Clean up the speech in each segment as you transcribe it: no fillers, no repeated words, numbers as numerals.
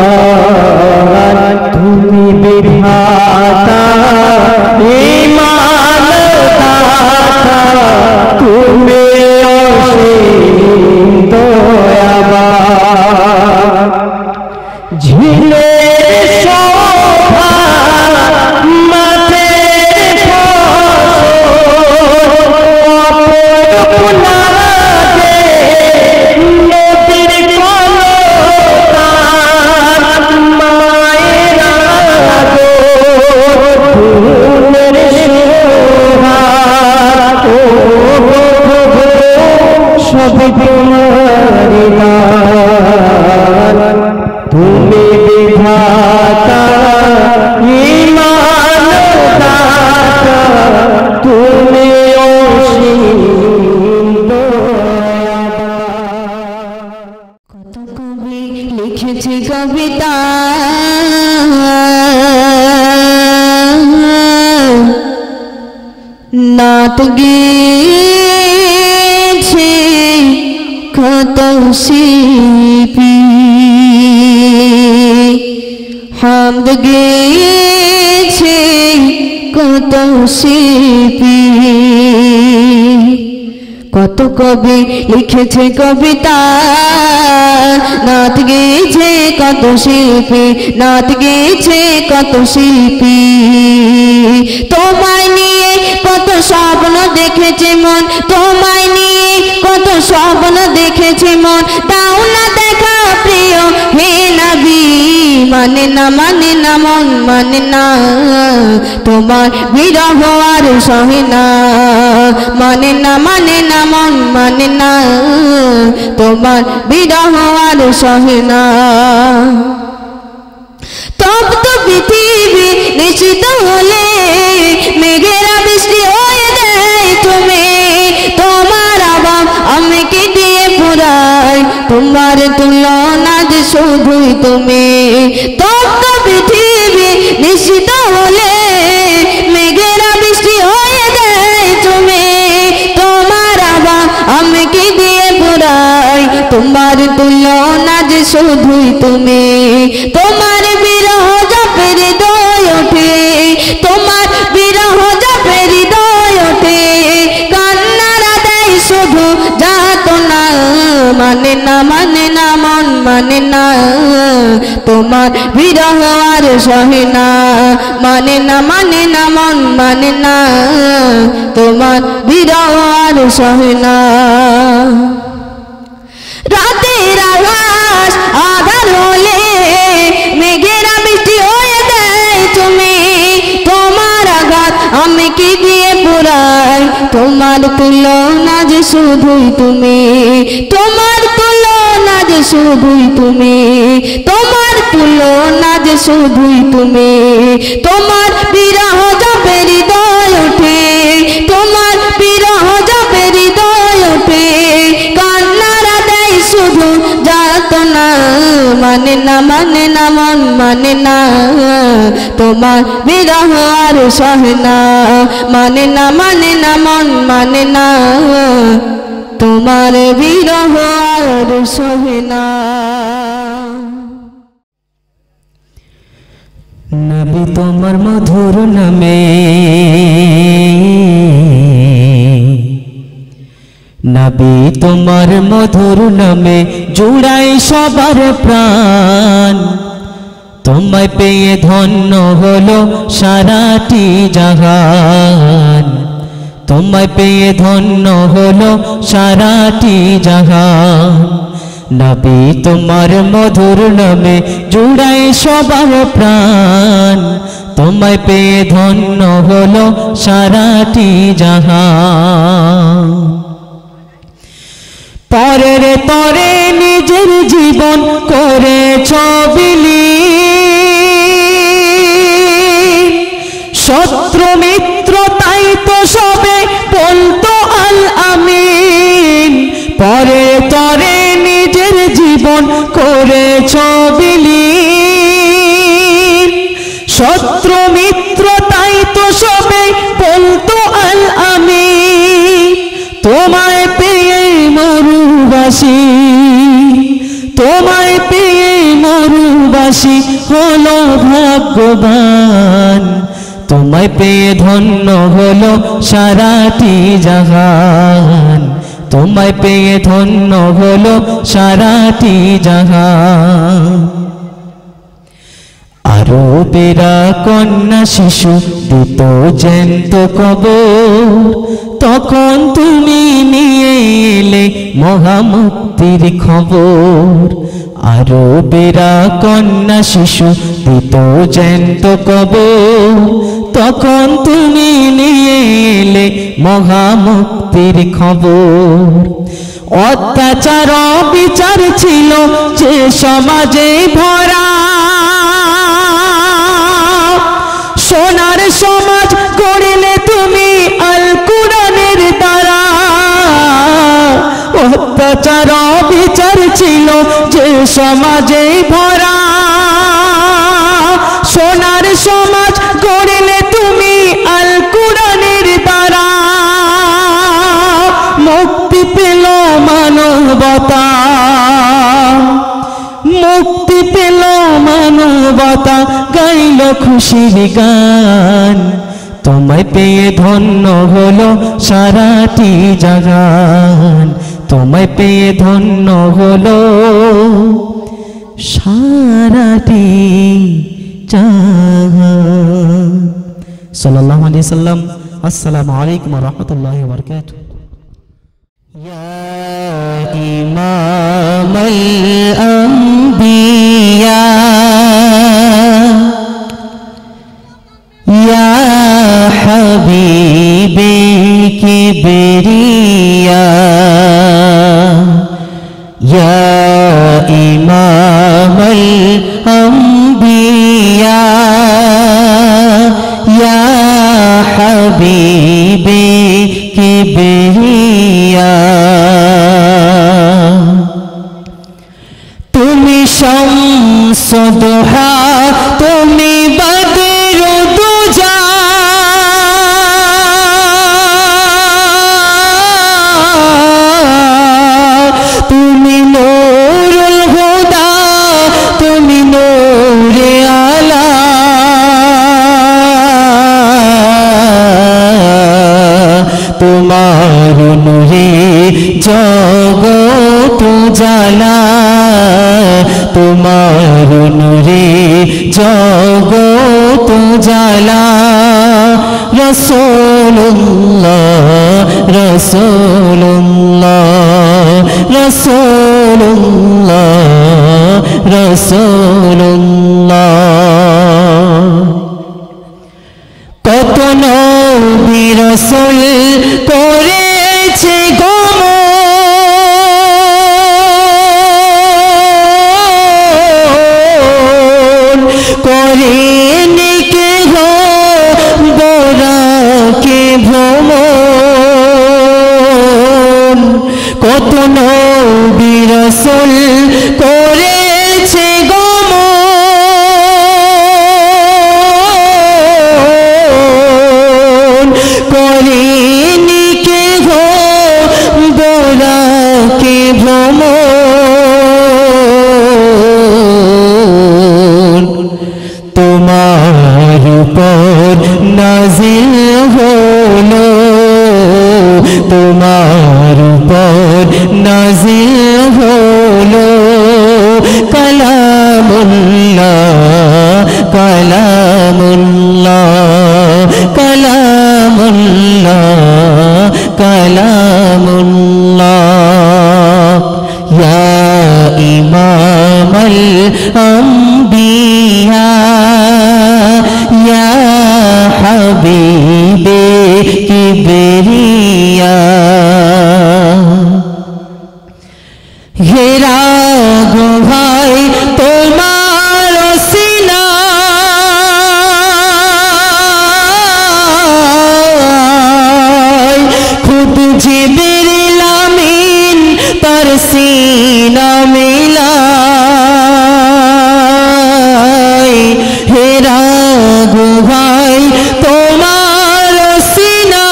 মহিয়ান তুমি বিধাতা ঈমান দাতা তুমি অসীম দয়াবান ঝিলের শোভা মাঠের ফসল অপরূপ লাগে নদীর কলতান মায়ের আদর ফুলের শোভা ও প্রভু সবই তোমারই দান তুমি বিধাতা ঈমান দাতা তুমি অসীম দয়াবান। কত কবি লিখেছে কবিতা নাত গেয়েছে কত শিল্পী হামদ গেয়েছে কত শিল্পী কত কবি লিখেছে কবিতা নাত গেয়েছে কত শিল্পী নাত গেয়েছে কত শিল্পী তোমায় নিয়ে কত স্বপ্ন দেখেছে মন তোমায় নিয়ে কত স্বপ্ন দেখেছে মন তাও না দেখা প্রিয় হে নবী মানে না মন মানে না তোমার বিরহ আর সহে না মানে না মন মানে না তোমার বিরহ আর সহে না তপ্ত পৃথিবী নিশ্চিত হলে মেঘেরা বৃষ্টি হয়ে দেয় তুমি তোমার আবাব আমাকে দিয়ে পুরাই তোমার তুলনা যে শুধুই তুমি তপ্ত পৃথিবী নিশ্চিত হলে মেঘেরা বৃষ্টি হয়ে দেয় তুমি তোমার আবাব আমাকে দিয়ে পুরাই তোমার তুলনা যে শুধুই তুমি তোমার বিরহ জপে হৃদয় ওঠে তোমার বিরহ জপে হৃদয় ওঠে কান্নারা দেয় শুধু যাতনা মানে না মন মানে না তোমার বিরহ আর সহে না মানে না মন মানে না তোমার বিরহ আর সহে না রাতের আকাশ আধার হলে মেঘেরা বৃষ্টি হয়ে দেয় তুমি তোমার আঘাত আমাকে দিয়ে পুরাই তোমার তুলনা যে শুধুই তুমি তোমার তুলনা যে শুধুই তুমি তোমার তুলনা যে শুধুই তুমি তোমার বিরহ জপে হৃদয় ওঠে তোমার বিরহ জপে হৃদয় ওঠে কান্নারা দেয় শুধু যাতনা মানে না মন মানে না তোমার বিরহ আর সহে না মানে না মন মানে না তোমার বিরহ আর সহে না নবী তোমার মধুর নামে নবী তোমার মধুর নামে জুড়াই সবার প্রাণ তোমায় পেয়ে ধন্য হলো সারাটি জাহান তোমায় পেয়ে ধন্য হলো সারাটি জাহান নবী তোমার মধুর নামে জুড়াই সবার প্রাণ তোমায় পেয়ে ধন্য হলো সারাটি জাহান পরের তরে নিজের জীবন করেছ বিলীন শত্রু মিত্র তাই তো সবে বলতো আল আমিন পরের তরে নিজের জীবন করেছ বিলীন শত্রু মিত্র তাই তো সবে বলতো আল আমিন তোমায় পেয়ে মরুবাসী তোমায় পেয়ে মরুবাসী হলো ভাগ্যবান তোমায় পেয়ে ধন্য হলো সারাটি জাহান তোমায় পেয়ে ধন্য হলো সারাটি জাহান আরবেরা কন্যা শিশু দিত জ্যান্ত কবর তখন তুমি নিয়ে এলে মহামুক্তির খবর আরবেরা কন্যা শিশু দিত জ্যান্ত কবর তখন তুমি নিয়ে এলে মহামুক্তির খবর অত্যাচার বিচার ছিল যে সমাজে ভরা সোনার সমাজ গড়িলে তুমি আল কুরআনের দ্বারা অত্যাচার বিচার ছিল যে সমাজে ভরা সোনার সমাজ গড়িলে তুমি আল কুরআনের দ্বারা মুক্তি পেল মানবতা মুক্তি পেল মানবতা গাইল খুশির গান তোমায় পেয়ে ধন্য হলো সারাটি জাহান তোমায় পেয়ে ধন্য হলো সারাটি জাহান সাল্লাল্লাহু আলাইহি সাল্লাম আসসালামু আলাইকুম ওয়া রাহমাতুল্লাহি ওয়া বারাকাতুহু ইয়া ইমামাল আম্বিয়া ইয়া হাবিবে কিবরিয়া ইয়া ইমামাল আম্বিয়া ইয়া হাবিবে কিবরিয়া তুমি শামস দুহা তুমি বদর দুজা তুমি নূরুল হুদা তুমি নূরে আলা তোমার নূরে জগৎ জালা তোমার নূরে জগৎ জালা রাসূলুল্লাহ রাসূলুল্লাহ রাসূলুল্লাহ রাসূলুল্লাহ কত নবী রাসূল করেছে গমন করেনি কেহ বোরাকে ভ্রমণ কত নবী রাসূল করেছে গমন করেনি কেহ বোরাকে ভ্রমণ তোমার উপর নাজিল হলো তোমার উপর নাজিল হলো কালামুল্লাহ কালামুল্লাহ কালামুল্লাহ কালামুল্লাহ ইয়া ইমামাল আম্বিয়া ইয়া হাবিবে কিবরিয়া হেরা গুহায় তোমার সিনায় খুদ জিবরিল আমিন তার সিনা মিলায় হেরা গুহায় তোমার সিনায়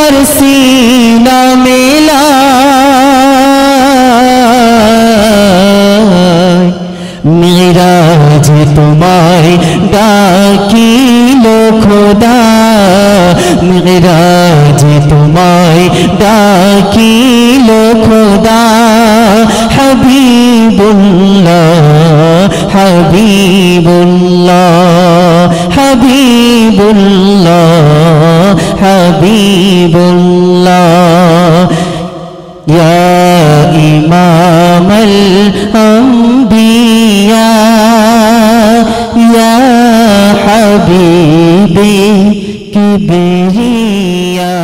তার সিনা মেলা মিরাজ তোমায় ডাকিল খোদা মিরাজ তোমায় ডাকিল খোদা হাবিবুল্লাহ হাবিবুল্লাহ হাবিবুল্লাহ হাবিবুল্লাহ ইয়া ইমামাল আম্বিয়া ইয়া হাবিবি কিবরিয়া